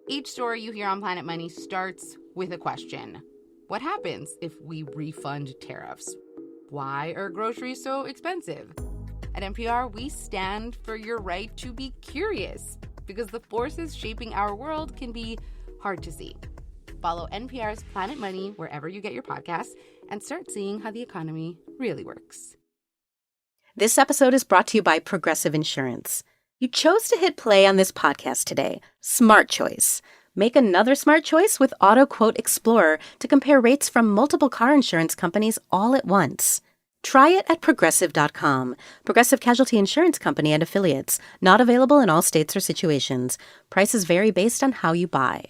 Each story you hear on Planet Money starts with a question. What happens if we refund tariffs? Why are groceries so expensive? At NPR, we stand for your right to be curious because the forces shaping our world can be hard to see. Follow NPR's Planet Money wherever you get your podcasts and start seeing how the economy really works. This episode is brought to you by Progressive Insurance. You chose to hit play on this podcast today. Smart choice. Make another smart choice with Auto Quote Explorer to compare rates from multiple car insurance companies all at once. Try it at Progressive.com. Progressive Casualty Insurance Company and Affiliates. Not available in all states or situations. Prices vary based on how you buy.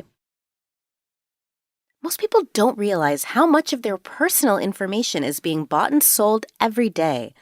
Most people don't realize how much of their personal information is being bought and sold every day.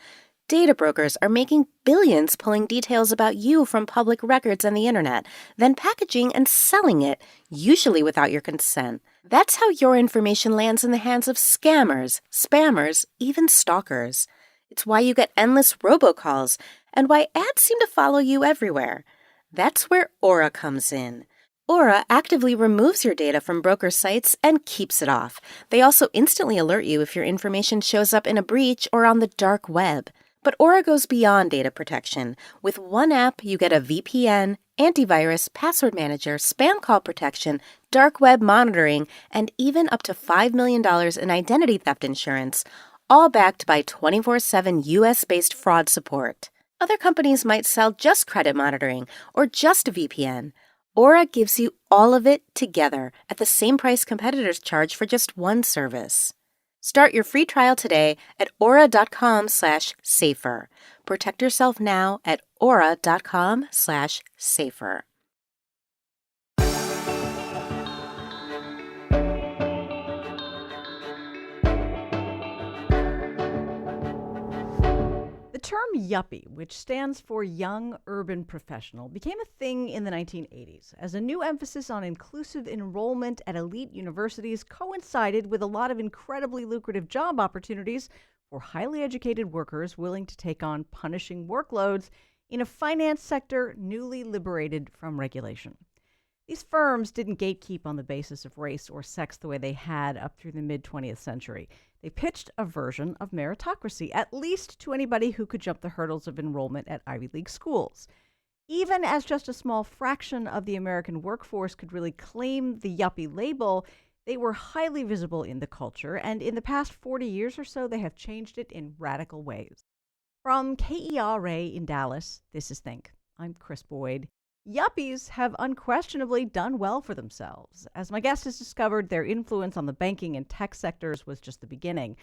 Data brokers are making billions pulling details about you from public records and the internet, then packaging and selling it, usually without your consent. That's how your information lands in the hands of scammers, spammers, even stalkers. It's why you get endless robocalls and why ads seem to follow you everywhere. That's where Aura comes in. Aura actively removes your data from broker sites and keeps it off. They also instantly alert you if your information shows up in a breach or on the dark web. But Aura goes beyond data protection. With one app, you get a VPN, antivirus, password manager, spam call protection, dark web monitoring, and even up to $5 million in identity theft insurance, all backed by 24/7 US-based fraud support. Other companies might sell just credit monitoring or just a VPN. Aura gives you all of it together at the same price competitors charge for just one service. Start your free trial today at aura.com/safer. Protect yourself now at aura.com/safer. The term yuppie, which stands for Young Urban Professional, became a thing in the 1980s as a new emphasis on inclusive enrollment at elite universities coincided with a lot of incredibly lucrative job opportunities for highly educated workers willing to take on punishing workloads in a finance sector newly liberated from regulation. These firms didn't gatekeep on the basis of race or sex the way they had up through the mid-20th century. They pitched a version of meritocracy, at least to anybody who could jump the hurdles of enrollment at Ivy League schools. Even as just a small fraction of the American workforce could really claim the yuppie label, they were highly visible in the culture, and in the past 40 years or so, they have changed it in radical ways. From KERA in Dallas, this is Think. I'm Chris Boyd. Yuppies have unquestionably done well for themselves. As my guest has discovered, their influence on the banking and tech sectors was just the beginning.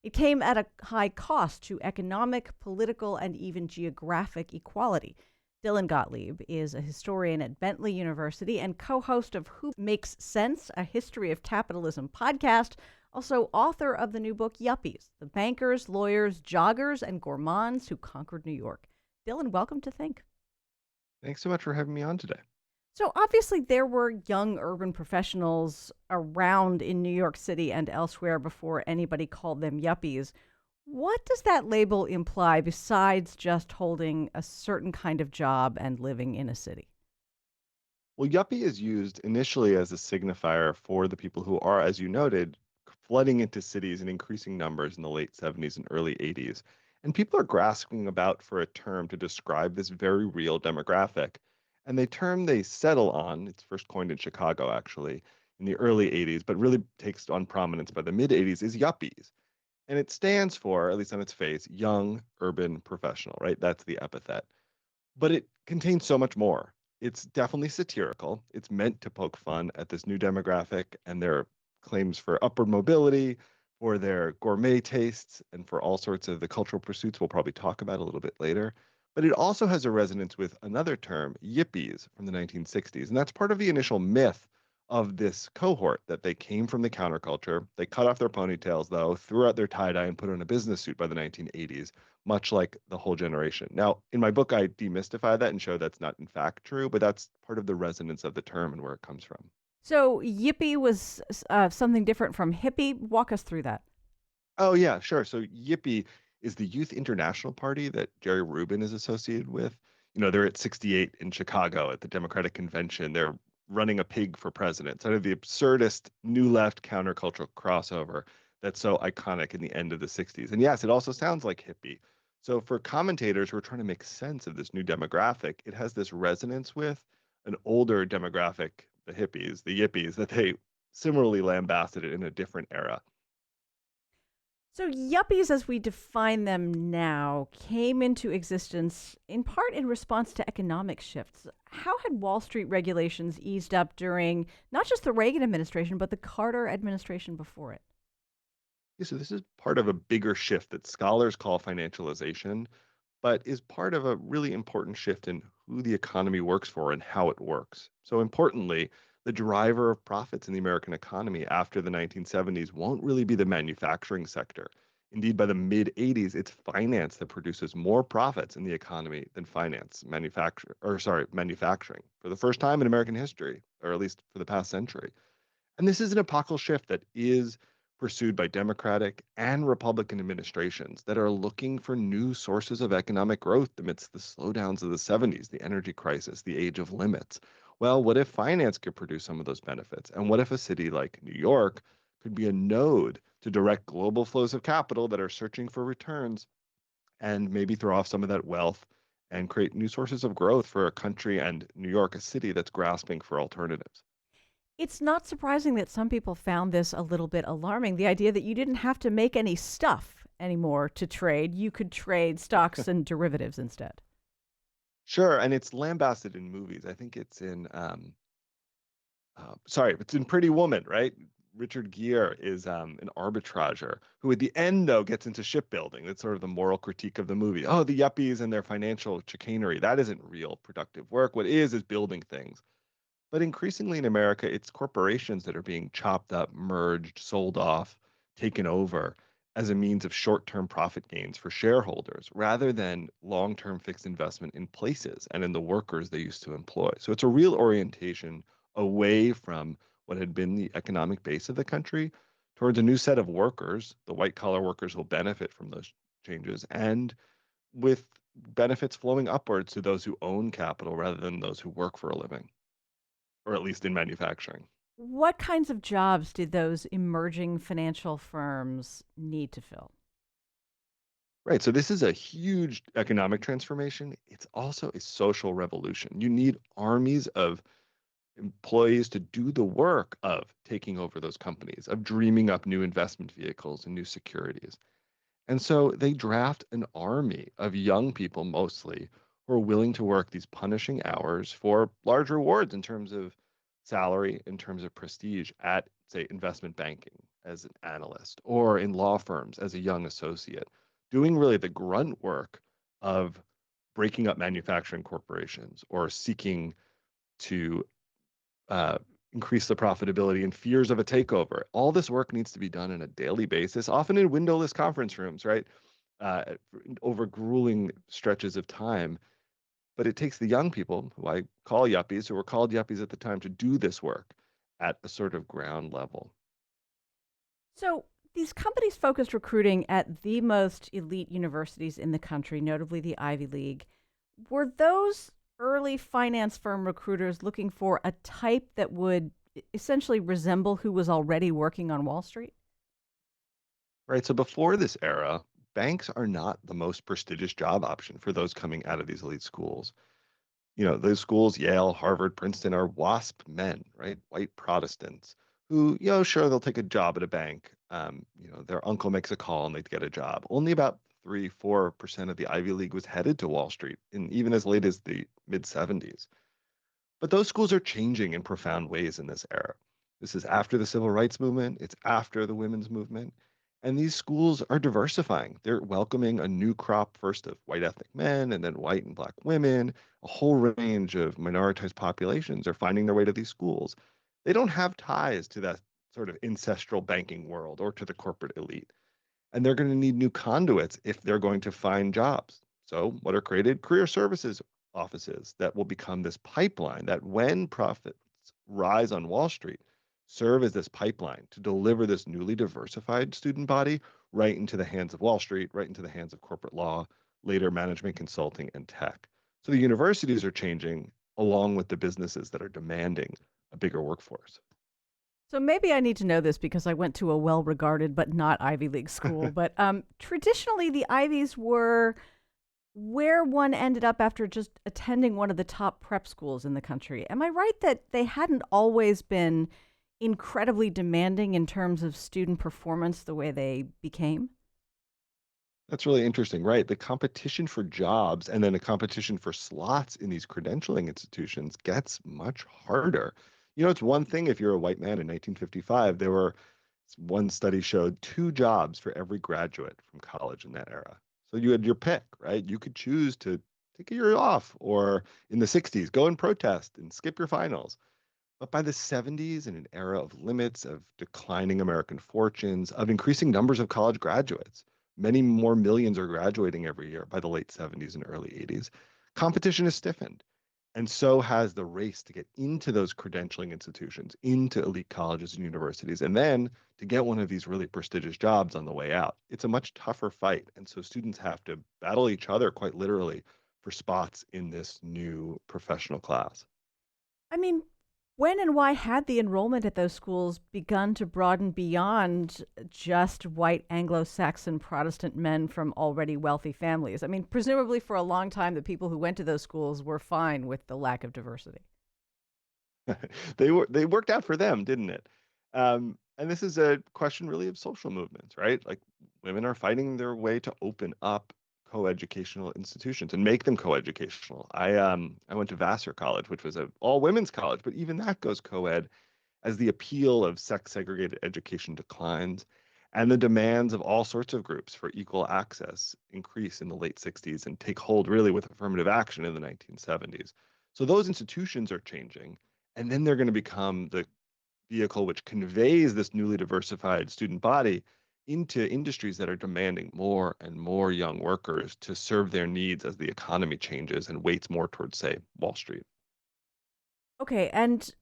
It came at a high cost to economic, political, and even geographic equality. Dylan Gottlieb is a historian at Bentley University and co-host of Who Makes Sense, a History of Capitalism podcast, also author of the new book Yuppies, the bankers, lawyers, joggers, and gourmands who conquered New York. Dylan, welcome to Think. Thanks so much for having me on today. So obviously there were young urban professionals around in New York City and elsewhere before anybody called them yuppies. What does that label imply besides just holding a certain kind of job and living in a city? Well, yuppie is used initially as a signifier for the people who are, as you noted, flooding into cities in increasing numbers in the late 70s and early 80s. And people are grasping about for a term to describe this very real demographic. And the term they settle on, it's first coined in Chicago actually, in the early 80s, but really takes on prominence by the mid 80s, is yuppies. And it stands for, at least on its face, young urban professional, right? That's the epithet. But it contains so much more. It's definitely satirical. It's meant to poke fun at this new demographic and their claims for upward mobility, for their gourmet tastes, and for all sorts of the cultural pursuits we'll probably talk about a little bit later. But it also has a resonance with another term, yippies, from the 1960s. And that's part of the initial myth of this cohort that they came from the counterculture. They cut off their ponytails, though, threw out their tie-dye, and put on a business suit by the 1980s, much like the whole generation. Now, in my book, I demystify that and show that's not in fact true, but that's part of the resonance of the term and where it comes from. So yippie was something different from hippie. Walk us through that. Oh, yeah, sure. So Yippie is the Youth International Party that Jerry Rubin is associated with. You know, they're at 68 in Chicago at the Democratic Convention. They're running a pig for president, sort of the absurdist new left countercultural crossover that's so iconic in the end of the 60s. And yes, it also sounds like hippie. So for commentators who are trying to make sense of this new demographic, it has this resonance with an older demographic, the hippies, the yippies, that they similarly lambasted it in a different era. So, yuppies, as we define them now, came into existence in part in response to economic shifts. How had Wall Street regulations eased up during not just the Reagan administration, but the Carter administration before it? Yeah, so this is part of a bigger shift that scholars call financialization, but is part of a really important shift in who the economy works for and how it works. So, importantly, the driver of profits in the American economy after the 1970s won't really be the manufacturing sector. Indeed, by the mid 80s, it's finance that produces more profits in the economy than manufacturing for the first time in American history, or at least for the past century. And this is an epochal shift that is pursued by Democratic and Republican administrations that are looking for new sources of economic growth amidst the slowdowns of the 70s, the energy crisis, the age of limits. Well, what if finance could produce some of those benefits? And what if a city like New York could be a node to direct global flows of capital that are searching for returns and maybe throw off some of that wealth and create new sources of growth for a country and New York, a city that's grasping for alternatives? It's not surprising that some people found this a little bit alarming. The idea that you didn't have to make any stuff anymore to trade, you could trade stocks and derivatives instead. Sure, and it's lambasted in movies. I think it's in sorry, it's in Pretty Woman, right? Richard Gere is an arbitrager who, at the end, though, gets into shipbuilding. That's sort of the moral critique of the movie. Oh, the yuppies and their financial chicanery. That isn't real productive work. What is building things. But increasingly in America, it's corporations that are being chopped up, merged, sold off, taken over as a means of short term profit gains for shareholders rather than long term fixed investment in places and in the workers they used to employ. So it's a real orientation away from what had been the economic base of the country towards a new set of workers. The white collar workers will benefit from those changes, and with benefits flowing upwards to those who own capital rather than those who work for a living, or at least in manufacturing. What kinds of jobs did those emerging financial firms need to fill? Right. So this is a huge economic transformation. It's also a social revolution. You need armies of employees to do the work of taking over those companies, of dreaming up new investment vehicles and new securities. And so they draft an army of young people mostly who are willing to work these punishing hours for large rewards in terms of salary, in terms of prestige at, say, investment banking as an analyst or in law firms as a young associate, doing really the grunt work of breaking up manufacturing corporations or seeking to uh, increase the profitability and fears of a takeover. All this work needs to be done on a daily basis, often in windowless conference rooms, right? Uh, over grueling stretches of time. But it takes the young people, who I call yuppies, who were called yuppies at the time, to do this work at a sort of ground level. So, these companies focused recruiting at the most elite universities in the country, notably the Ivy League. Were those early finance firm recruiters looking for a type that would essentially resemble who was already working on Wall Street? Right. So before this era, banks are not the most prestigious job option for those coming out of these elite schools. Those schools, Yale, Harvard, Princeton, are WASP men, right? White Protestants who, sure, they'll take a job at a bank. Their uncle makes a call and they get a job. Only about 3, 4% of the Ivy League was headed to Wall Street, and even as late as the mid 70s. But those schools are changing in profound ways in this era. This is after the civil rights movement, it's after the women's movement. And these schools are diversifying. They're welcoming a new crop, first of white ethnic men and then white and black women. A whole range of minoritized populations are finding their way to these schools. They don't have ties to that sort of ancestral banking world or to the corporate elite. And they're going to need new conduits if they're going to find jobs. So, what are created? Career services offices that will become this pipeline that, when profits rise on Wall Street, serve as this pipeline to deliver this newly diversified student body right into the hands of Wall Street, right into the hands of corporate law, later management consulting and tech. So the universities are changing along with the businesses that are demanding a bigger workforce. So maybe I need to know this because I went to a well-regarded but not Ivy League school. But traditionally, the Ivies were where one ended up after just attending one of the top prep schools in the country. Am I right that they hadn't always been incredibly demanding in terms of student performance the way they became? That's really interesting, right? The competition for jobs and then the competition for slots in these credentialing institutions gets much harder. It's one thing if you're a white man in 1955, there were one study showed two jobs for every graduate from college in that era. So you had your pick, right? You could choose to take a year off or in the 60s, go and protest and skip your finals. But by the 70s, in an era of limits, of declining American fortunes, of increasing numbers of college graduates, many more millions are graduating every year by the late 70s and early 80s, competition has stiffened. And so has the race to get into those credentialing institutions, into elite colleges and universities, and then to get one of these really prestigious jobs on the way out. It's a much tougher fight. And so students have to battle each other quite literally for spots in this new professional class. I mean, when and why had the enrollment at those schools begun to broaden beyond just white Anglo Saxon Protestant men from already wealthy families? I mean, presumably for a long time, the people who went to those schools were fine with the lack of diversity. They worked out for them, didn't it? And this is a question really of social movements, right? Like women are fighting their way to open up coeducational institutions and make them coeducational. I went to Vassar College, which was a all women's college, but even that goes coed as the appeal of sex segregated education declines and the demands of all sorts of groups for equal access increase in the late 60s and take hold really with affirmative action in the 1970s. So those institutions are changing, and then they're going to become the vehicle which conveys this newly diversified student body into industries that are demanding more and more young workers to serve their needs as the economy changes and weights more towards, say, Wall Street. Okay, and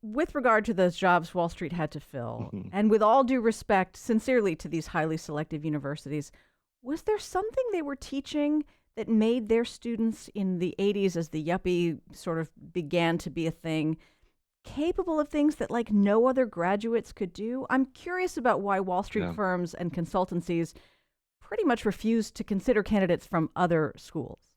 with regard to those jobs Wall Street had to fill, Mhm. and with all due respect, sincerely to these highly selective universities, was there something they were teaching that made their students in the 80s, as the yuppie sort of began to be a thing, capable of things that like no other graduates could do? I'm curious about why Wall Street Yeah. firms and consultancies pretty much refused to consider candidates from other schools.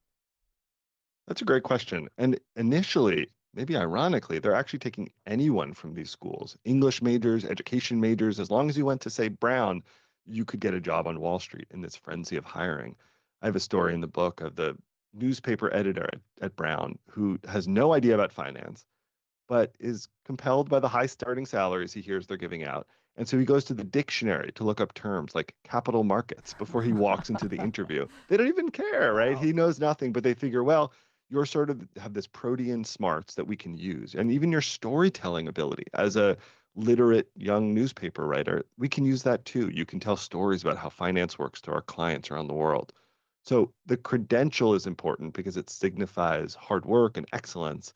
That's a great question. And initially, maybe ironically, they're actually taking anyone from these schools, English majors, education majors, as long as you went to, say, Brown, you could get a job on Wall Street in this frenzy of hiring. I have a story in the book of the newspaper editor at Brown who has no idea about finance but is compelled by the high starting salaries he hears they're giving out. And so he goes to the dictionary to look up terms like capital markets before he walks into the interview. They don't even care, right? Wow. He knows nothing, but they figure, well, you're sort of have this protean smarts that we can use. And even your storytelling ability as a literate young newspaper writer, we can use that too. You can tell stories about how finance works to our clients around the world. So the credential is important because it signifies hard work and excellence,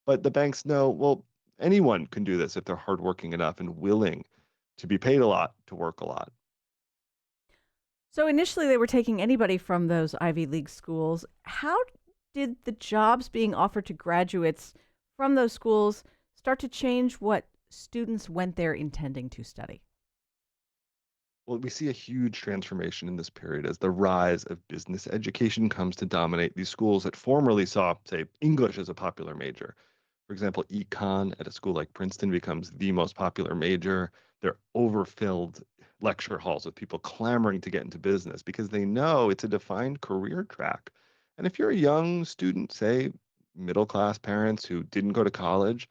but the banks know, well, anyone can do this if they're hardworking enough and willing to be paid a lot to work a lot. So initially, they were taking anybody from those Ivy League schools. How did the jobs being offered to graduates from those schools start to change what students went there intending to study? Well, we see a huge transformation in this period as the rise of business education comes to dominate these schools that formerly saw, say, English as a popular major. For example, econ at a school like Princeton becomes the most popular major. They're overfilled lecture halls with people clamoring to get into business because they know it's a defined career track. And if you're a young student, say middle class parents who didn't go to college,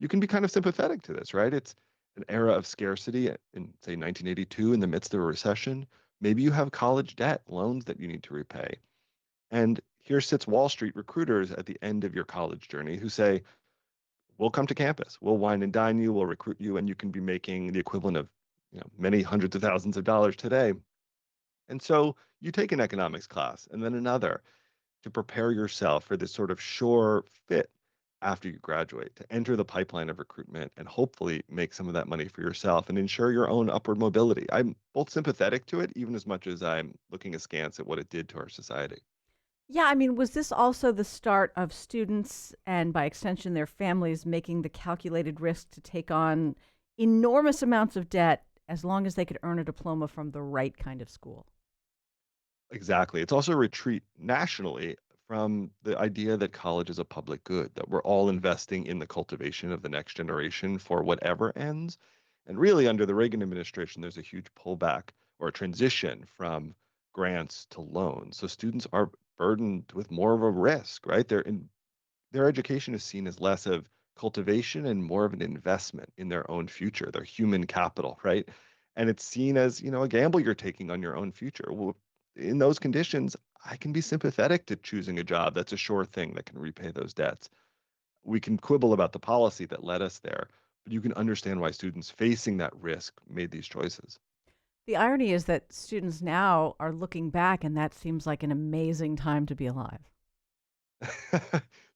you can be kind of sympathetic to this, right? It's an era of scarcity in, say, 1982 in the midst of a recession. Maybe you have college debt, loans that you need to repay. And here sits Wall Street recruiters at the end of your college journey who say, we'll come to campus, we'll wine and dine you, we'll recruit you, and you can be making the equivalent of many hundreds of thousands of dollars today. And so you take an economics class and then another to prepare yourself for this sort of sure fit after you graduate, to enter the pipeline of recruitment and hopefully make some of that money for yourself and ensure your own upward mobility. I'm both sympathetic to it, even as much as I'm looking askance at what it did to our society. Yeah, I mean, was this also the start of students and by extension their families making the calculated risk to take on enormous amounts of debt as long as they could earn a diploma from the right kind of school? Exactly. It's also a retreat nationally from the idea that college is a public good, that we're all investing in the cultivation of the next generation for whatever ends. And really, under the Reagan administration, there's a huge pullback or a transition from grants to loans. So students are burdened with more of a risk, right? Their education is seen as less of cultivation and more of an investment in their own future, their human capital, right? And it's seen as, a gamble you're taking on your own future. Well, in those conditions, I can be sympathetic to choosing a job that's a sure thing that can repay those debts. We can quibble about the policy that led us there, but you can understand why students facing that risk made these choices. The irony is that students now are looking back, and that seems like an amazing time to be alive.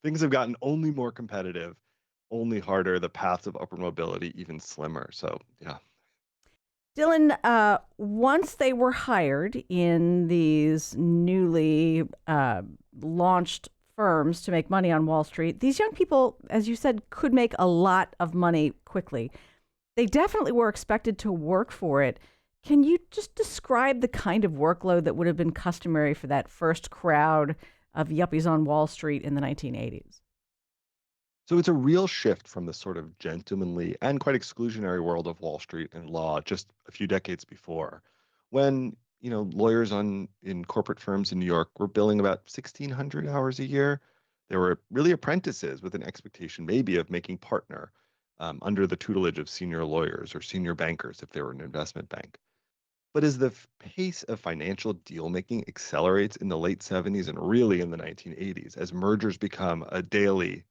Things have gotten only more competitive, only harder, the paths of upward mobility even slimmer. So, yeah. Dylan, once they were hired in these newly launched firms to make money on Wall Street, these young people, as you said, could make a lot of money quickly. They definitely were expected to work for it. Can you just describe the kind of workload that would have been customary for that first crowd of yuppies on Wall Street in the 1980s? So it's a real shift from the sort of gentlemanly and quite exclusionary world of Wall Street and law just a few decades before, when lawyers on in corporate firms in New York were billing about 1,600 hours a year. They were really apprentices with an expectation maybe of making partner under the tutelage of senior lawyers or senior bankers if they were an investment bank. But as the pace of financial deal making accelerates in the late 70s and really in the 1980s, as mergers become a daily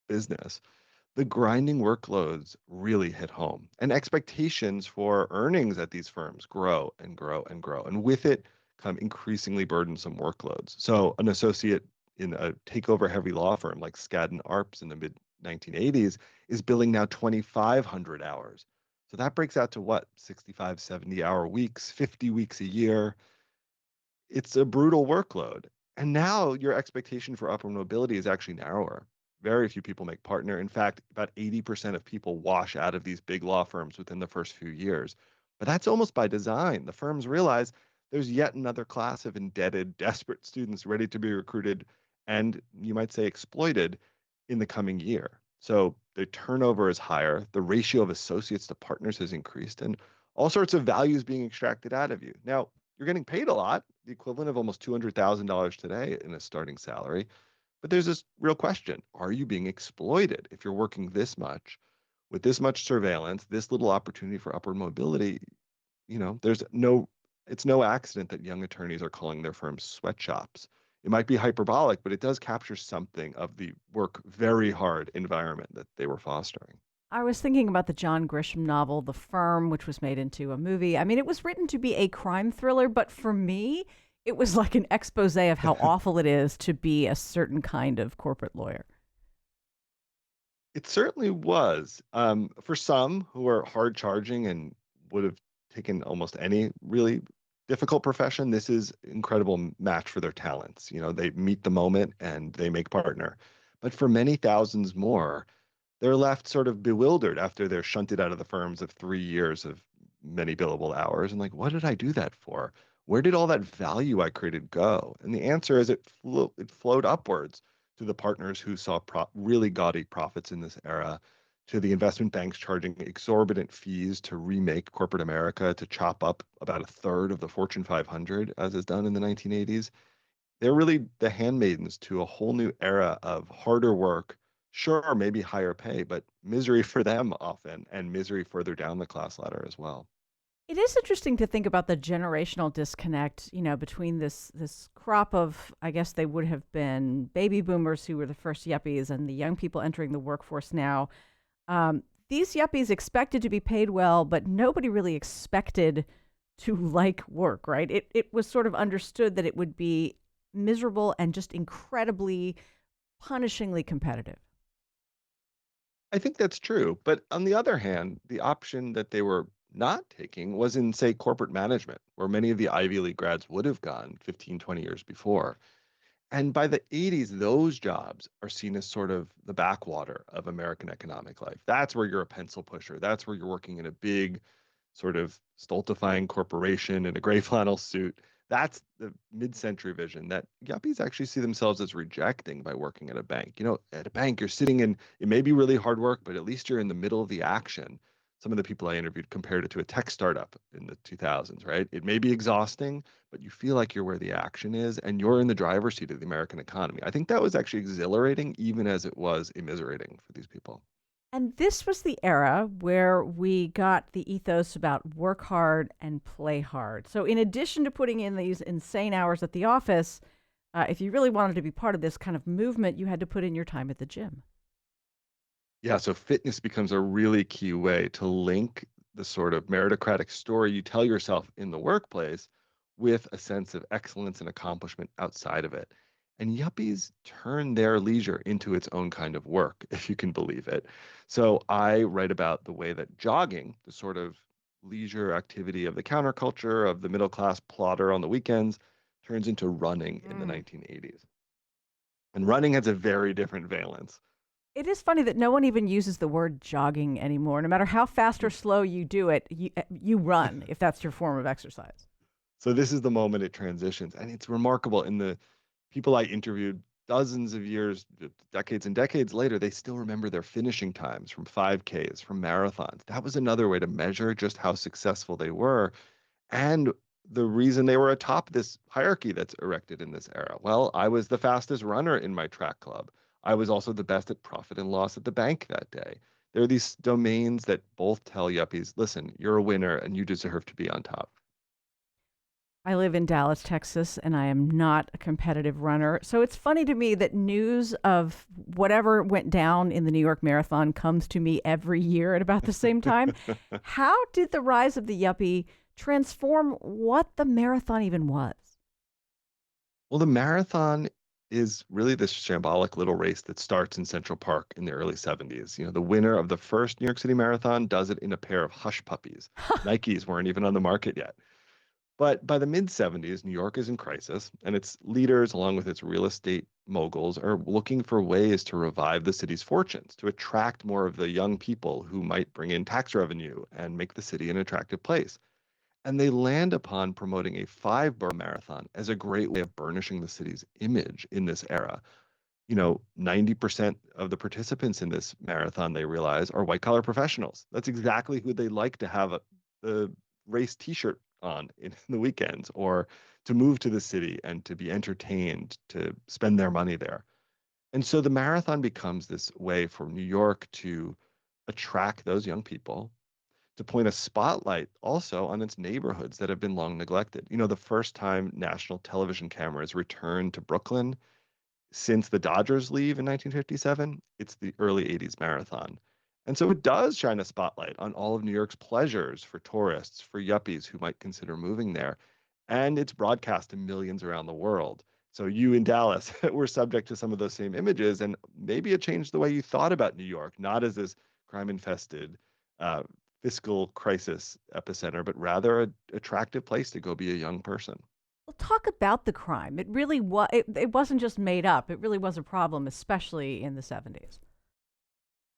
business, the grinding workloads really hit home, and expectations for earnings at these firms grow and grow and grow. And with it come increasingly burdensome workloads. So, an associate in a takeover heavy law firm like Skadden Arps in the mid 1980s is billing now 2,500 hours. So, that breaks out to what, 65, 70-hour weeks, 50 weeks a year. It's a brutal workload. And now your expectation for upward mobility is actually narrower. Very few people make partner. In fact, about 80% of people wash out of these big law firms within the first few years. But that's almost by design. The firms realize there's yet another class of indebted, desperate students ready to be recruited and you might say exploited in the coming year. So the turnover is higher, the ratio of associates to partners has increased, and all sorts of values being extracted out of you. Now, you're getting paid a lot, the equivalent of almost $200,000 today in a starting salary. But there's this real question. Are you being exploited if you're working this much with this much surveillance, this little opportunity for upward mobility? It's no accident that young attorneys are calling their firms sweatshops. It might be hyperbolic, but it does capture something of the work very hard environment that they were fostering. I was thinking about the John Grisham novel, The Firm, which was made into a movie. I mean, it was written to be a crime thriller, but for me, it was like an expose of how awful it is to be a certain kind of corporate lawyer. It certainly was. For some who are hard charging and would have taken almost any really difficult profession, this is incredible match for their talents. They meet the moment and they make partner. But for many thousands more, they're left sort of bewildered after they're shunted out of the firms of 3 years of many billable hours and like, what did I do that for? Where did all that value I created go? And the answer is it flowed upwards to the partners who saw really gaudy profits in this era, to the investment banks charging exorbitant fees to remake corporate America, to chop up about a third of the Fortune 500, as is done in the 1980s. They're really the handmaidens to a whole new era of harder work, sure, maybe higher pay, but misery for them often, and misery further down the class ladder as well. It is interesting to think about the generational disconnect, between this crop of, I guess they would have been baby boomers who were the first yuppies and the young people entering the workforce now. These yuppies expected to be paid well, but nobody really expected to like work, right? It was sort of understood that it would be miserable and just incredibly punishingly competitive. I think that's true. But on the other hand, the option that they were not taking was in, say, corporate management, where many of the Ivy League grads would have gone 15, 20 years before. And by the 80s, those jobs are seen as sort of the backwater of American economic life. That's where you're a pencil pusher. That's where you're working in a big, sort of stultifying corporation in a gray flannel suit. That's the mid-century vision that yuppies actually see themselves as rejecting by working at a bank. At a bank, you're sitting in, it may be really hard work, but at least you're in the middle of the action. Some of the people I interviewed compared it to a tech startup in the 2000s, right? It may be exhausting, but you feel like you're where the action is and you're in the driver's seat of the American economy. I think that was actually exhilarating, even as it was immiserating for these people. And this was the era where we got the ethos about work hard and play hard. So, in addition to putting in these insane hours at the office, if you really wanted to be part of this kind of movement, you had to put in your time at the gym. Yeah, so fitness becomes a really key way to link the sort of meritocratic story you tell yourself in the workplace with a sense of excellence and accomplishment outside of it. And yuppies turn their leisure into its own kind of work, if you can believe it. So I write about the way that jogging, the sort of leisure activity of the counterculture, of the middle class plotter on the weekends, turns into running in the Mm. 1980s. And running has a very different valence. It is funny that no one even uses the word jogging anymore. No matter how fast or slow you do it, you run if that's your form of exercise. So this is the moment it transitions. And it's remarkable. In the people I interviewed dozens of years, decades and decades later, they still remember their finishing times from 5Ks, from marathons. That was another way to measure just how successful they were and the reason they were atop this hierarchy that's erected in this era. Well, I was the fastest runner in my track club. I was also the best at profit and loss at the bank that day. There are these domains that both tell yuppies, listen, you're a winner and you deserve to be on top. I live in Dallas, Texas, and I am not a competitive runner. So it's funny to me that news of whatever went down in the New York Marathon comes to me every year at about the same time. How did the rise of the yuppie transform what the marathon even was? Well, the marathon is really this shambolic little race that starts in Central Park in the early 70s. The winner of the first New York City Marathon does it in a pair of hush puppies. Nikes weren't even on the market yet. But by the mid 70s, New York is in crisis, and its leaders, along with its real estate moguls, are looking for ways to revive the city's fortunes, to attract more of the young people who might bring in tax revenue and make the city an attractive place. And they land upon promoting a 5 borough marathon as a great way of burnishing the city's image in this era. 90% of the participants in this marathon, they realize, are white collar professionals. That's exactly who they like to have the race t-shirt on in the weekends or to move to the city and to be entertained, to spend their money there. And so the marathon becomes this way for New York to attract those young people, to point a spotlight also on its neighborhoods that have been long neglected. The first time national television cameras returned to Brooklyn since the Dodgers leave in 1957, it's the early 80s marathon. And so it does shine a spotlight on all of New York's pleasures for tourists, for yuppies who might consider moving there. And it's broadcast to millions around the world. So you in Dallas were subject to some of those same images, and maybe it changed the way you thought about New York, not as this crime-infested, uh, fiscal crisis epicenter, but rather an attractive place to go be a young person. Well, talk about the crime. It really was. It wasn't just made up. It really was a problem, especially in the 70s.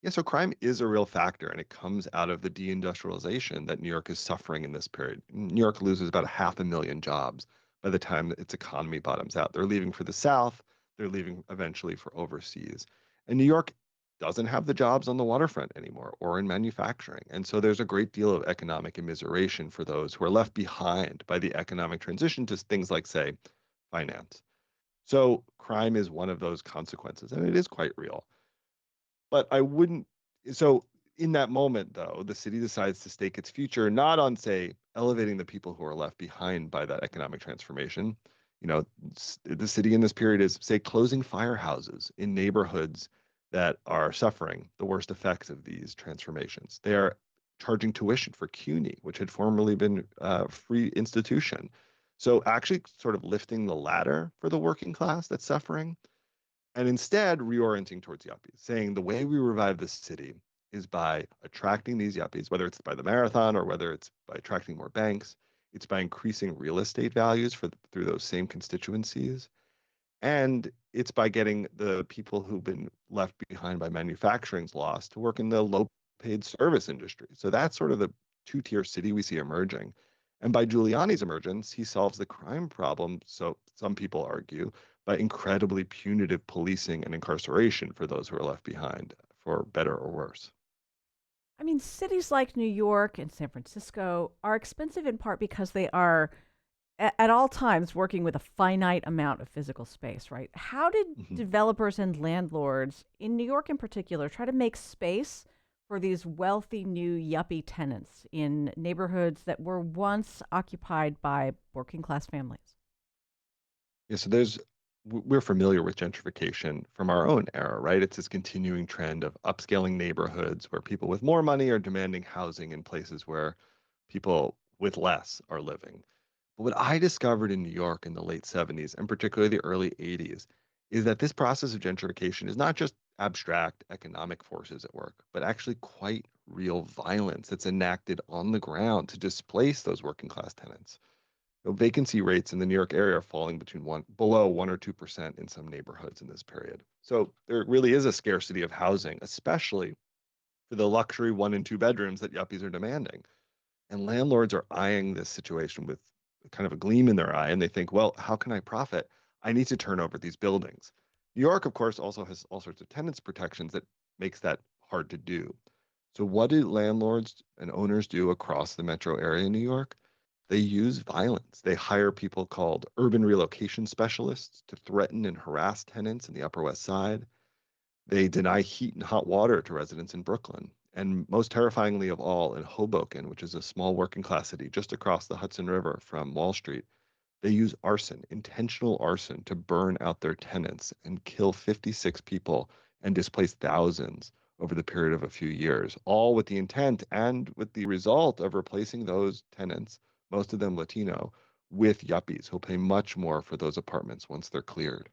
Yeah, so crime is a real factor, and it comes out of the deindustrialization that New York is suffering in this period. New York loses about 500,000 jobs by the time that its economy bottoms out. They're leaving for the South, they're leaving eventually for overseas. And New York doesn't have the jobs on the waterfront anymore or in manufacturing. And so there's a great deal of economic immiseration for those who are left behind by the economic transition to things like, say, finance. So crime is one of those consequences, and it is quite real. But I wouldn't. So in that moment, though, the city decides to stake its future not on, say, elevating the people who are left behind by that economic transformation. The city in this period is, say, closing firehouses in neighborhoods that are suffering the worst effects of these transformations. They are charging tuition for CUNY, which had formerly been a free institution. So actually sort of lifting the ladder for the working class that's suffering and instead reorienting towards yuppies, saying the way we revive the city is by attracting these yuppies, whether it's by the marathon or whether it's by attracting more banks. It's by increasing real estate values through those same constituencies. And it's by getting the people who've been left behind by manufacturing's loss to work in the low paid service industry. So that's sort of the two-tier city we see emerging. And by Giuliani's emergence, he solves the crime problem, so some people argue, by incredibly punitive policing and incarceration for those who are left behind, for better or worse. I mean, cities like New York and San Francisco are expensive in part because they are at all times working with a finite amount of physical space, right? How did Mhm. developers and landlords in New York in particular try to make space for these wealthy new yuppie tenants in neighborhoods that were once occupied by working class families? Yeah, so we're familiar with gentrification from our own era, right? It's this continuing trend of upscaling neighborhoods where people with more money are demanding housing in places where people with less are living. But what I discovered in New York in the late 70s and particularly the early 80s is that this process of gentrification is not just abstract economic forces at work, but actually quite real violence that's enacted on the ground to displace those working class tenants. Vacancy rates in the New York area are falling between below 1 or 2% in some neighborhoods in this period. So there really is a scarcity of housing, especially for the luxury 1 and 2 bedrooms that yuppies are demanding. And landlords are eyeing this situation with kind of a gleam in their eye, and they think, well, how can I profit? I need to turn over these buildings. New York, of course, also has all sorts of tenants protections that makes that hard to do. So what do landlords and owners do across the metro area in New York? They use violence. They hire people called urban relocation specialists to threaten and harass tenants in the Upper West Side. They deny heat and hot water to residents in Brooklyn. And most terrifyingly of all, in Hoboken, which is a small working class city just across the Hudson River from Wall Street, they use arson, intentional arson, to burn out their tenants and kill 56 people and displace thousands over the period of a few years, all with the intent and with the result of replacing those tenants, most of them Latino, with yuppies who'll pay much more for those apartments once they're cleared.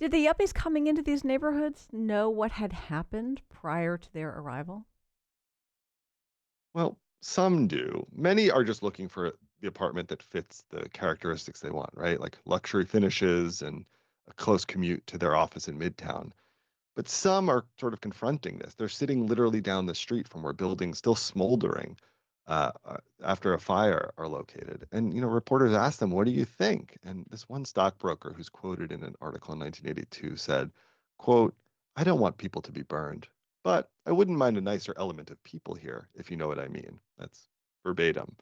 Did the yuppies coming into these neighborhoods know what had happened prior to their arrival? Well, some do. Many are just looking for the apartment that fits the characteristics they want, right? Like luxury finishes and a close commute to their office in Midtown. But some are sort of confronting this. They're sitting literally down the street from where buildings still smoldering after a fire are located. And, reporters ask them, what do you think? And this one stockbroker who's quoted in an article in 1982 said, quote, I don't want people to be burned, but I wouldn't mind a nicer element of people here, if you know what I mean. That's verbatim.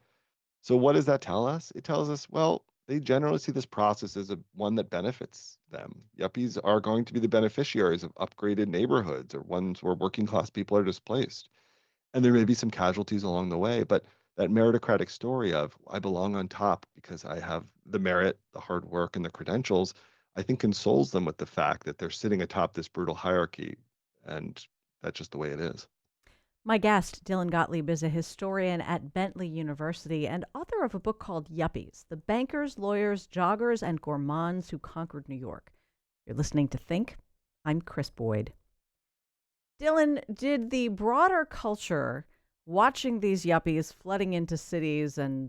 So what does that tell us? It tells us, well, they generally see this process as one that benefits them. Yuppies are going to be the beneficiaries of upgraded neighborhoods or ones where working class people are displaced. And there may be some casualties along the way, but that meritocratic story of I belong on top because I have the merit, the hard work, and the credentials, I think consoles them with the fact that they're sitting atop this brutal hierarchy. And that's just the way it is. My guest, Dylan Gottlieb, is a historian at Bentley University and author of a book called Yuppies: The Bankers, Lawyers, Joggers, and Gourmands Who Conquered New York. You're listening to Think. I'm Chris Boyd. Dylan, did the broader culture watching these yuppies flooding into cities and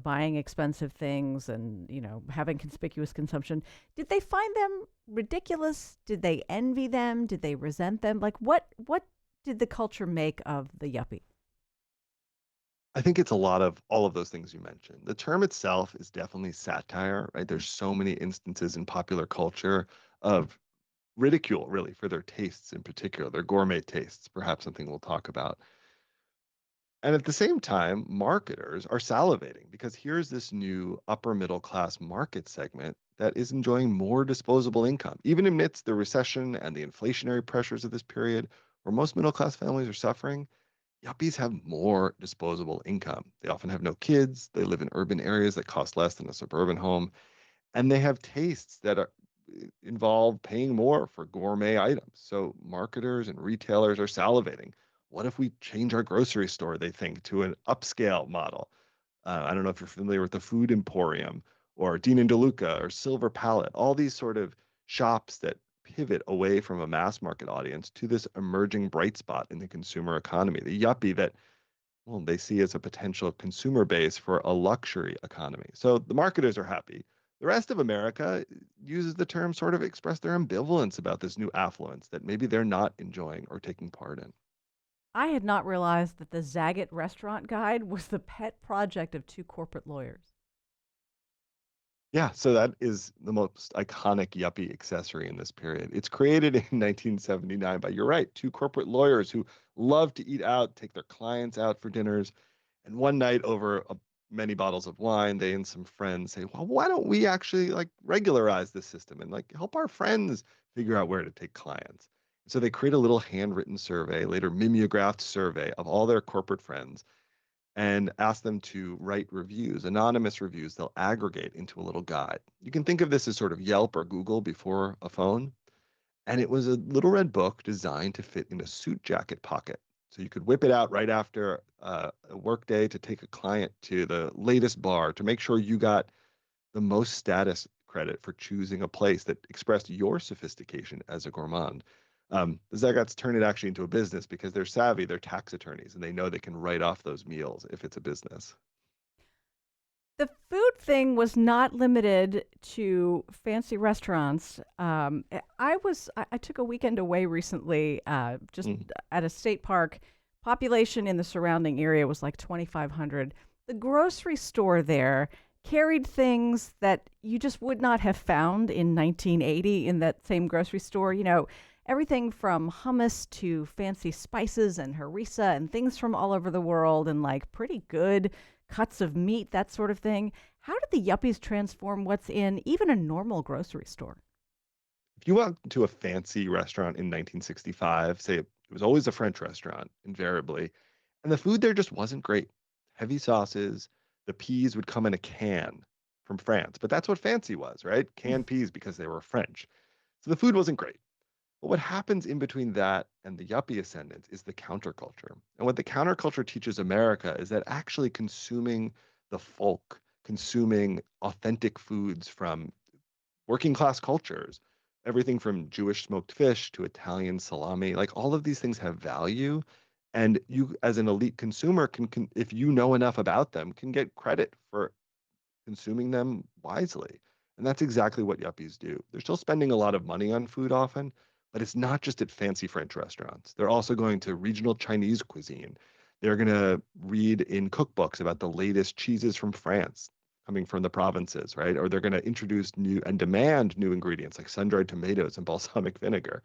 buying expensive things and having conspicuous consumption, did they find them ridiculous? Did they envy them? Did they resent them? Like what did the culture make of the yuppie? I think it's a lot of all of those things you mentioned. The term itself is definitely satire, right? There's so many instances in popular culture of ridicule, really, for their tastes in particular, their gourmet tastes, perhaps something we'll talk about. And at the same time, marketers are salivating because here's this new upper middle class market segment that is enjoying more disposable income, even amidst the recession and the inflationary pressures of this period, where most middle class families are suffering. Yuppies have more disposable income. They often have no kids. They live in urban areas that cost less than a suburban home. And they have tastes that involve paying more for gourmet items. So marketers and retailers are salivating. What if we change our grocery store, they think, to an upscale model? I don't know if you're familiar with the Food Emporium or Dean and DeLuca or Silver Palette, all these sort of shops that pivot away from a mass market audience to this emerging bright spot in the consumer economy, the yuppie that, well, they see as a potential consumer base for a luxury economy. So the marketers are happy. The rest of America uses the term sort of express their ambivalence about this new affluence that maybe they're not enjoying or taking part in. I had not realized that the Zagat restaurant guide was the pet project of two corporate lawyers. Yeah, so that is the most iconic yuppie accessory in this period. It's created in 1979 by, you're right, two corporate lawyers who love to eat out, take their clients out for dinners. And one night over many bottles of wine, they and some friends say, well, why don't we actually like regularize this system and like help our friends figure out where to take clients? So they create a little handwritten survey, later mimeographed survey of all their corporate friends and ask them to write reviews, anonymous reviews they'll aggregate into a little guide. You can think of this as sort of Yelp or Google before a phone. And it was a little red book designed to fit in a suit jacket pocket. So you could whip it out right after a work day to take a client to the latest bar to make sure you got the most status credit for choosing a place that expressed your sophistication as a gourmand. The Zagat's turn it actually into a business because they're savvy, they're tax attorneys, and they know they can write off those meals if it's a business. The food thing was not limited to fancy restaurants. I took a weekend away recently, just Mm. at a state park. Population in the surrounding area was like 2,500. The grocery store there carried things that you just would not have found in 1980 in that same grocery store. Everything from hummus to fancy spices and harissa and things from all over the world and like pretty good cuts of meat, that sort of thing. How did the yuppies transform what's in even a normal grocery store? If you went to a fancy restaurant in 1965, say it was always a French restaurant, invariably, and the food there just wasn't great. Heavy sauces, the peas would come in a can from France, but that's what fancy was, right? Canned peas because they were French. So the food wasn't great. But what happens in between that and the yuppie ascendance is the counterculture. And what the counterculture teaches America is that actually consuming the folk, consuming authentic foods from working class cultures, everything from Jewish smoked fish to Italian salami, like all of these things have value. And you, as an elite consumer, can if you know enough about them, can get credit for consuming them wisely. And that's exactly what yuppies do. They're still spending a lot of money on food often, but it's not just at fancy French restaurants. They're also going to regional Chinese cuisine. They're going to read in cookbooks about the latest cheeses from France coming from the provinces, right? Or they're going to introduce new and demand new ingredients like sun-dried tomatoes and balsamic vinegar.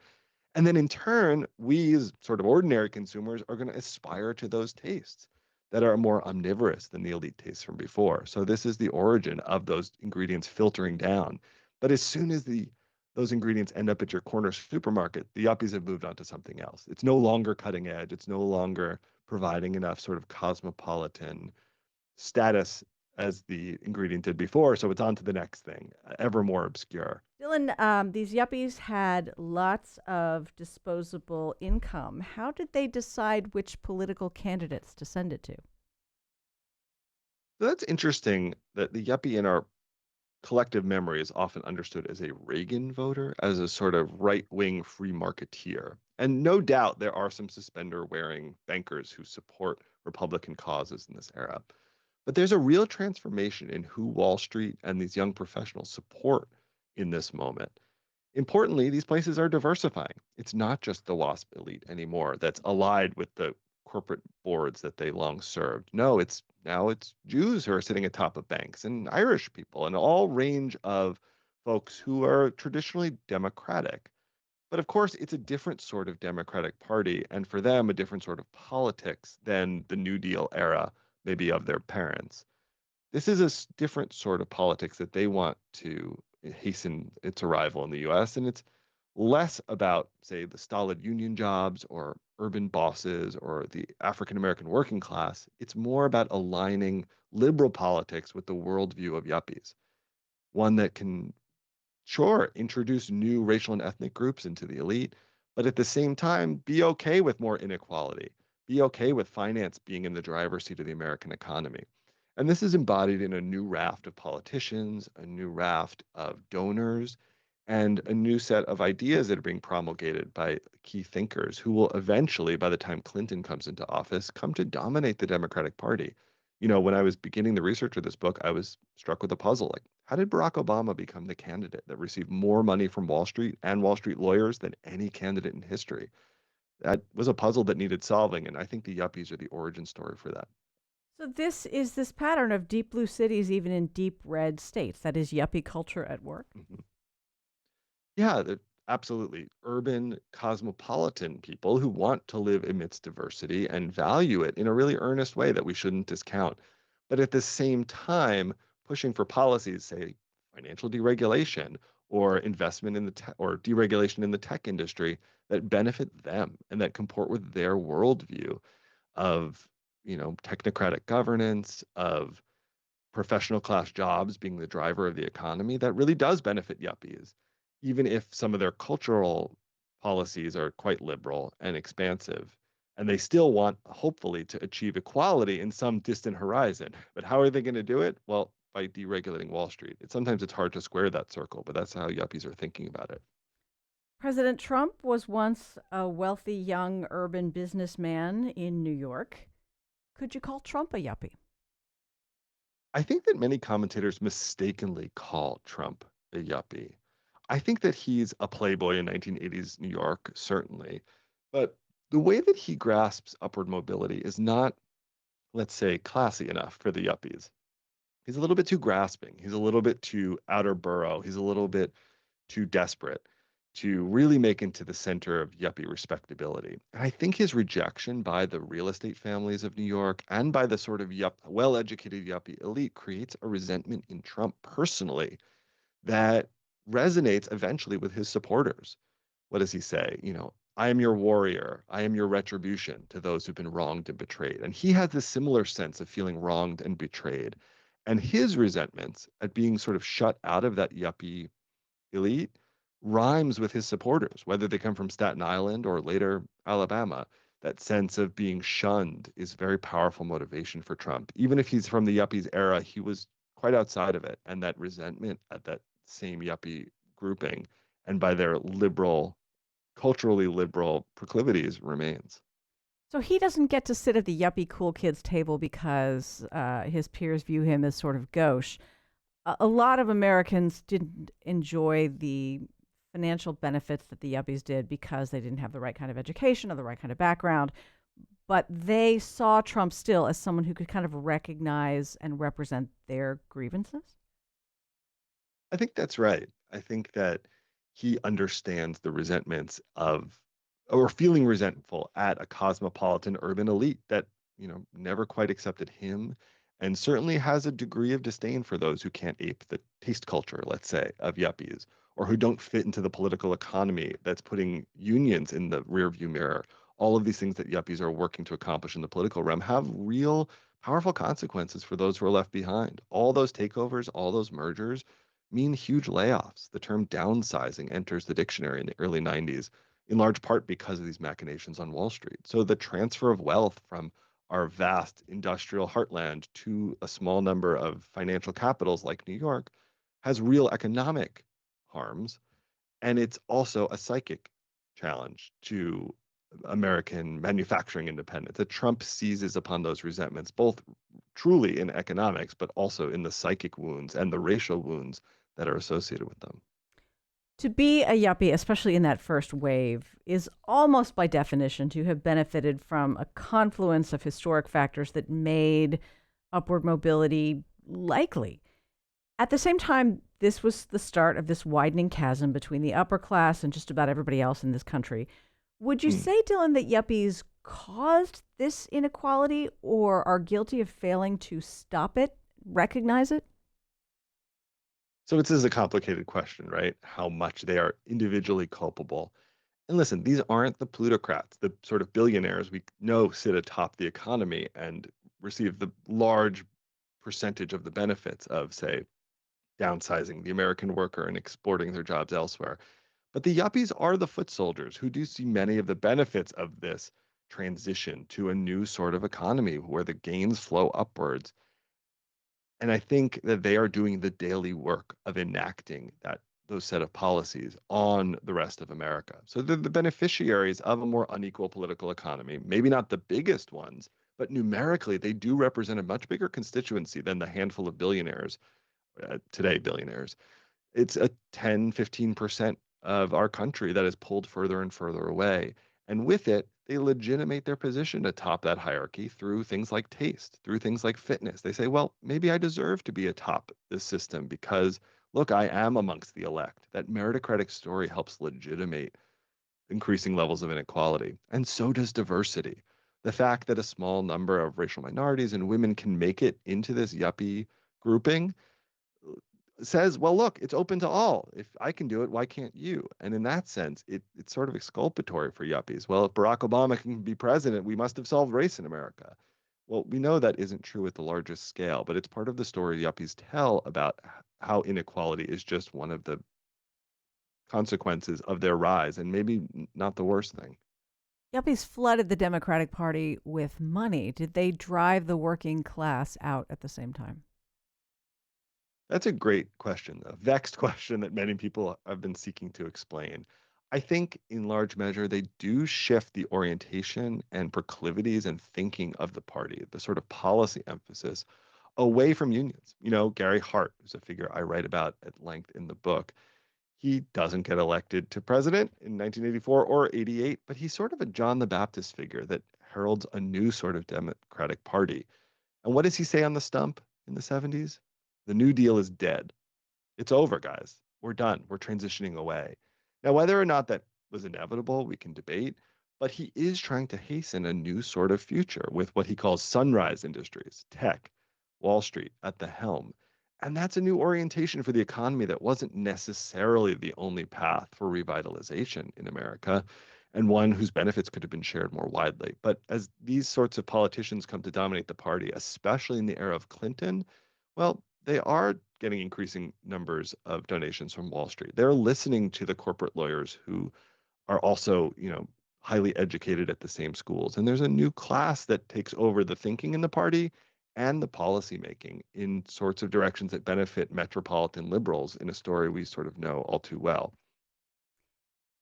And then in turn, we as sort of ordinary consumers are going to aspire to those tastes that are more omnivorous than the elite tastes from before. So this is the origin of those ingredients filtering down. But as soon as those ingredients end up at your corner supermarket, the yuppies have moved on to something else. It's no longer cutting edge. It's no longer providing enough sort of cosmopolitan status as the ingredient did before. So it's on to the next thing, ever more obscure. Dylan, these yuppies had lots of disposable income. How did they decide which political candidates to send it to? So that's interesting that the yuppie in our collective memory is often understood as a Reagan voter, as a sort of right wing free marketeer. And no doubt there are some suspender wearing bankers who support Republican causes in this era. But there's a real transformation in who Wall Street and these young professionals support in this moment. Importantly, these places are diversifying. It's not just the WASP elite anymore that's allied with the corporate boards that they long served. No, it's Jews who are sitting atop of banks and Irish people and all range of folks who are traditionally democratic. But of course, it's a different sort of Democratic Party, and for them, a different sort of politics than the New Deal era, maybe of their parents. This is a different sort of politics that they want to hasten its arrival in the US. And it's less about, say, the stolid union jobs or urban bosses or the African American working class. It's more about aligning liberal politics with the worldview of yuppies, one that can, sure, introduce new racial and ethnic groups into the elite, but at the same time, be okay with more inequality, be okay with finance being in the driver's seat of the American economy. And this is embodied in a new raft of politicians, a new raft of donors, and a new set of ideas that are being promulgated by key thinkers who will eventually, by the time Clinton comes into office, come to dominate the Democratic Party. When I was beginning the research of this book, I was struck with a puzzle. Like, how did Barack Obama become the candidate that received more money from Wall Street and Wall Street lawyers than any candidate in history? That was a puzzle that needed solving, and I think the yuppies are the origin story for that. So this is this pattern of deep blue cities, even in deep red states. That is yuppie culture at work. Mhm. Yeah, absolutely. Urban, cosmopolitan people who want to live amidst diversity and value it in a really earnest way that we shouldn't discount. But at the same time, pushing for policies, say financial deregulation or investment in the or deregulation in the tech industry that benefit them and that comport with their worldview of, technocratic governance, of professional class jobs being the driver of the economy, that really does benefit yuppies, even if some of their cultural policies are quite liberal and expansive. And they still want, hopefully, to achieve equality in some distant horizon. But how are they going to do it? Well, by deregulating Wall Street. Sometimes it's hard to square that circle, but that's how yuppies are thinking about it. President Trump was once a wealthy young urban businessman in New York. Could you call Trump a yuppie? I think that many commentators mistakenly call Trump a yuppie. I think that he's a playboy in 1980s New York, certainly. But the way that he grasps upward mobility is not, let's say, classy enough for the yuppies. He's a little bit too grasping. He's a little bit too outer borough. He's a little bit too desperate to really make into the center of yuppie respectability. And I think his rejection by the real estate families of New York and by the sort of well-educated yuppie elite creates a resentment in Trump personally that resonates eventually with his supporters. What does he say? I am your warrior. I am your retribution to those who've been wronged and betrayed. And he has this similar sense of feeling wronged and betrayed. And his resentments at being sort of shut out of that yuppie elite rhymes with his supporters, whether they come from Staten Island or later Alabama. That sense of being shunned is very powerful motivation for Trump. Even if he's from the yuppies era, he was quite outside of it. And that resentment at that same yuppie grouping and by their culturally liberal proclivities remains. So he doesn't get to sit at the yuppie cool kids table because his peers view him as sort of gauche. A lot of Americans didn't enjoy the financial benefits that the yuppies did because they didn't have the right kind of education or the right kind of background. But they saw Trump still as someone who could kind of recognize and represent their grievances. I think that's right. I think that he understands the resentments of, or feeling resentful at a cosmopolitan urban elite that, never quite accepted him and certainly has a degree of disdain for those who can't ape the taste culture, let's say, of yuppies, or who don't fit into the political economy that's putting unions in the rearview mirror. All of these things that yuppies are working to accomplish in the political realm have real powerful consequences for those who are left behind. All those takeovers, all those mergers mean huge layoffs. The term downsizing enters the dictionary in the early 90s, in large part because of these machinations on Wall Street. So the transfer of wealth from our vast industrial heartland to a small number of financial capitals like New York has real economic harms. And it's also a psychic challenge to American manufacturing independence. That Trump seizes upon those resentments, both truly in economics, but also in the psychic wounds and the racial wounds that are associated with them. To be a yuppie, especially in that first wave, is almost by definition to have benefited from a confluence of historic factors that made upward mobility likely. At the same time, this was the start of this widening chasm between the upper class and just about everybody else in this country. Would you Hmm. say, Dylan, that yuppies caused this inequality or are guilty of failing to stop it, recognize it? So this is a complicated question, right? How much they are individually culpable. And listen, these aren't the plutocrats, the sort of billionaires we know sit atop the economy and receive the large percentage of the benefits of, say, downsizing the American worker and exporting their jobs elsewhere. But the yuppies are the foot soldiers who do see many of the benefits of this transition to a new sort of economy where the gains flow upwards. And I think that they are doing the daily work of enacting those set of policies on the rest of America. So they're the beneficiaries of a more unequal political economy, maybe not the biggest ones, But numerically, they do represent a much bigger constituency than the handful of billionaires, today billionaires. It's a 10, 15% of our country that is pulled further and further away. And with it, they legitimate their position atop that hierarchy through things like taste, through things like fitness. They say, well, maybe I deserve to be atop this system because, look, I am amongst the elect. That meritocratic story helps legitimate increasing levels of inequality. And so does diversity. The fact that a small number of racial minorities and women can make it into this yuppie grouping says, well, look, it's open to all. If I can do it, why can't you? And in that sense, it's sort of exculpatory for yuppies. Well, if Barack Obama can be president, we must have solved race in America. Well, we know that isn't true at the largest scale, but it's part of the story yuppies tell about how inequality is just one of the consequences of their rise, and maybe not the worst thing. Yuppies flooded the Democratic Party with money. Did they drive the working class out at the same time? That's a great question, a vexed question that many people have been seeking to explain. I think in large measure, they do shift the orientation and proclivities and thinking of the party, the sort of policy emphasis away from unions. Gary Hart, who's a figure I write about at length in the book, he doesn't get elected to president in 1984 or 88, but he's sort of a John the Baptist figure that heralds a new sort of Democratic Party. And what does he say on the stump in the 70s? The New Deal is dead. It's over, guys. We're done. We're transitioning away. Now, whether or not that was inevitable, we can debate, but he is trying to hasten a new sort of future with what he calls sunrise industries, tech, Wall Street at the helm. And that's a new orientation for the economy that wasn't necessarily the only path for revitalization in America, and one whose benefits could have been shared more widely. But as these sorts of politicians come to dominate the party, especially in the era of Clinton, well, they are getting increasing numbers of donations from Wall Street. They're listening to the corporate lawyers who are also, highly educated at the same schools. And there's a new class that takes over the thinking in the party and the policy making in sorts of directions that benefit metropolitan liberals in a story we sort of know all too well.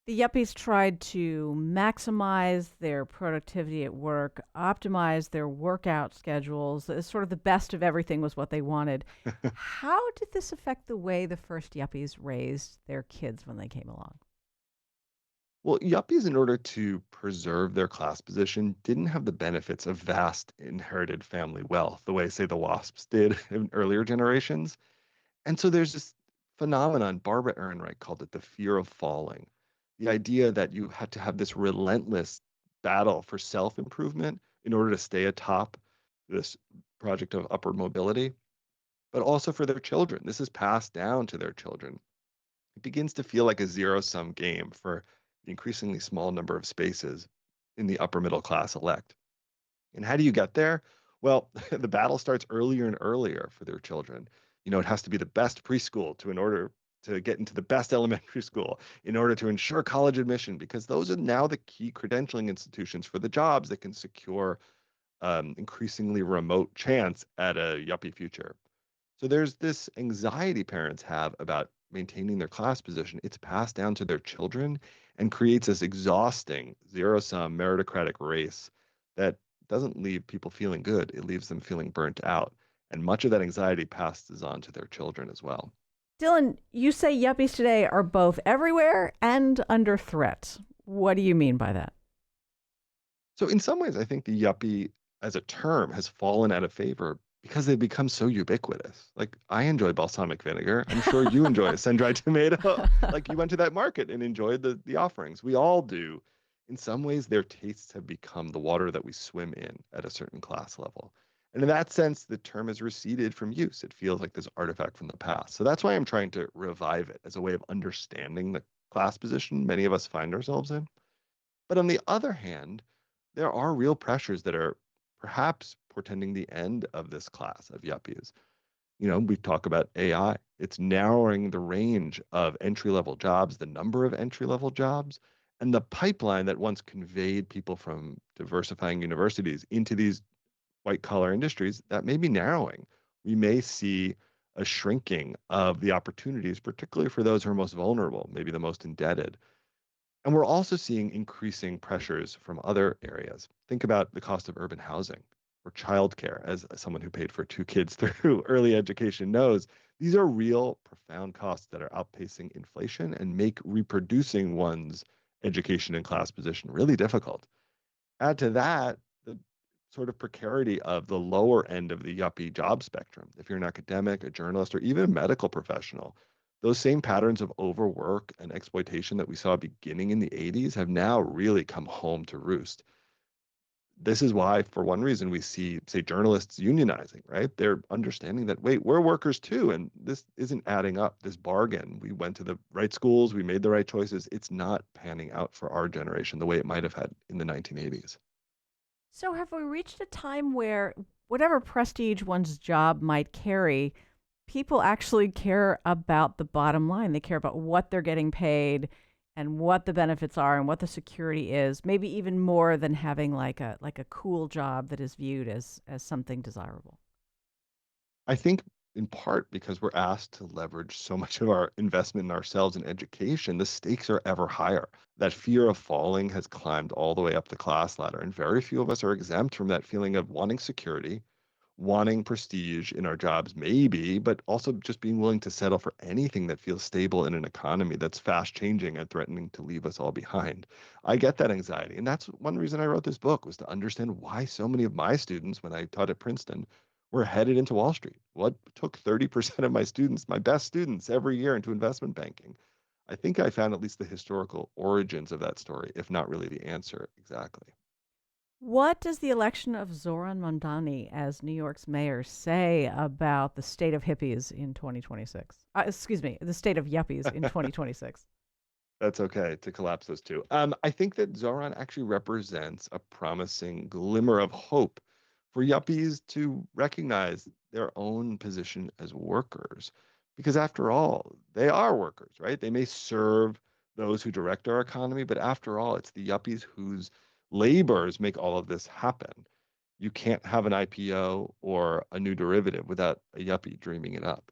The yuppies tried to maximize their productivity at work, optimize their workout schedules. Sort of the best of everything was what they wanted. How did this affect the way the first yuppies raised their kids when they came along? Well, yuppies, in order to preserve their class position, didn't have the benefits of vast inherited family wealth, the way, say, the WASPs did in earlier generations. And so there's this phenomenon, Barbara Ehrenreich called it the fear of falling. The idea that you had to have this relentless battle for self improvement in order to stay atop this project of upward mobility, but also for their children. This is passed down to their children. It begins to feel like a zero sum game for the increasingly small number of spaces in the upper middle class elect. And how do you get there? Well, the battle starts earlier and earlier for their children. It has to be the best preschool in order to get into the best elementary school, in order to ensure college admission, because those are now the key credentialing institutions for the jobs that can secure increasingly remote chance at a yuppie future. So there's this anxiety parents have about maintaining their class position. It's passed down to their children and creates this exhausting zero sum meritocratic race that doesn't leave people feeling good. It leaves them feeling burnt out. And much of that anxiety passes on to their children as well. Dylan, you say yuppies today are both everywhere and under threat. What do you mean by that? So, in some ways, I think the yuppie as a term has fallen out of favor because they've become so ubiquitous. Like, I enjoy balsamic vinegar. I'm sure you enjoy a sun-dried tomato. Like, you went to that market and enjoyed the offerings. We all do. In some ways, their tastes have become the water that we swim in at a certain class level. And in that sense, the term has receded from use. It feels like this artifact from the past. So that's why I'm trying to revive it as a way of understanding the class position many of us find ourselves in. But on the other hand, there are real pressures that are perhaps portending the end of this class of yuppies. We talk about AI. It's narrowing the range of entry level jobs, the number of entry level jobs, and the pipeline that once conveyed people from diversifying universities into these white collar industries that may be narrowing. We may see a shrinking of the opportunities, particularly for those who are most vulnerable, maybe the most indebted. And we're also seeing increasing pressures from other areas. Think about the cost of urban housing. or childcare, as someone who paid for 2 kids through early education knows. These are real, profound costs that are outpacing inflation and make reproducing one's education and class position really difficult. Add to that the sort of precarity of the lower end of the yuppie job spectrum. If you're an academic, a journalist, or even a medical professional, those same patterns of overwork and exploitation that we saw beginning in the 80s have now really come home to roost. This is why, for one reason, we see, say, journalists unionizing, right? They're understanding that, wait, we're workers too, and this isn't adding up, this bargain. We went to the right schools, we made the right choices. It's not panning out for our generation the way it might have had in the 1980s. So, have we reached a time where whatever prestige one's job might carry, people actually care about the bottom line? They care about what they're getting paid and what the benefits are and what the security is, maybe even more than having like a cool job that is viewed as something desirable. I think in part because we're asked to leverage so much of our investment in ourselves in education, the stakes are ever higher. That fear of falling has climbed all the way up the class ladder, and very few of us are exempt from that feeling of wanting security, wanting prestige in our jobs, maybe, but also just being willing to settle for anything that feels stable in an economy that's fast changing and threatening to leave us all behind. I get that anxiety. And that's one reason I wrote this book, was to understand why so many of my students, when I taught at Princeton, were headed into Wall Street. What took 30% of my students, my best students every year, into investment banking? I think I found at least the historical origins of that story, if not really the answer exactly. What does the election of Zoran Mondani as New York's mayor say about the state of hippies in 2026? Excuse me, the state of yuppies in 2026. That's okay to collapse those two. I think that Zoran actually represents a promising glimmer of hope for yuppies to recognize their own position as workers. Because after all, they are workers, right? They may serve those who direct our economy, but after all, it's the yuppies whose labors make all of this happen. You can't have an IPO or a new derivative without a yuppie dreaming it up.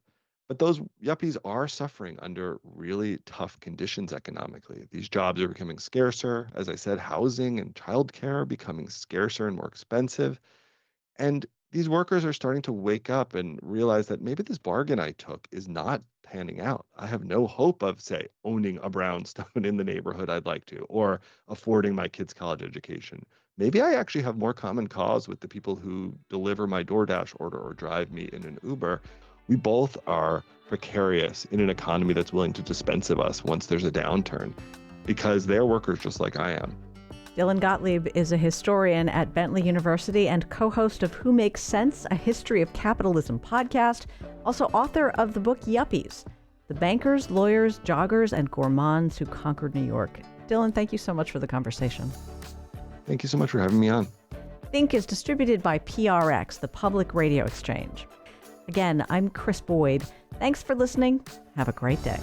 But those yuppies are suffering under really tough conditions economically. These jobs are becoming scarcer. As I said, housing and childcare are becoming scarcer and more expensive. And these workers are starting to wake up and realize that maybe this bargain I took is not panning out. I have no hope of, say, owning a brownstone in the neighborhood I'd like to, or affording my kids' college education. Maybe I actually have more common cause with the people who deliver my DoorDash order or drive me in an Uber. We both are precarious in an economy that's willing to dispense of us once there's a downturn, because they're workers just like I am. Dylan Gottlieb is a historian at Bentley University and co-host of Who Makes Sense, a History of Capitalism podcast, also author of the book Yuppies, The Bankers, Lawyers, Joggers, and Gourmands Who Conquered New York. Dylan, thank you so much for the conversation. Thank you so much for having me on. Think is distributed by PRX, the Public Radio Exchange. Again, I'm Chris Boyd. Thanks for listening. Have a great day.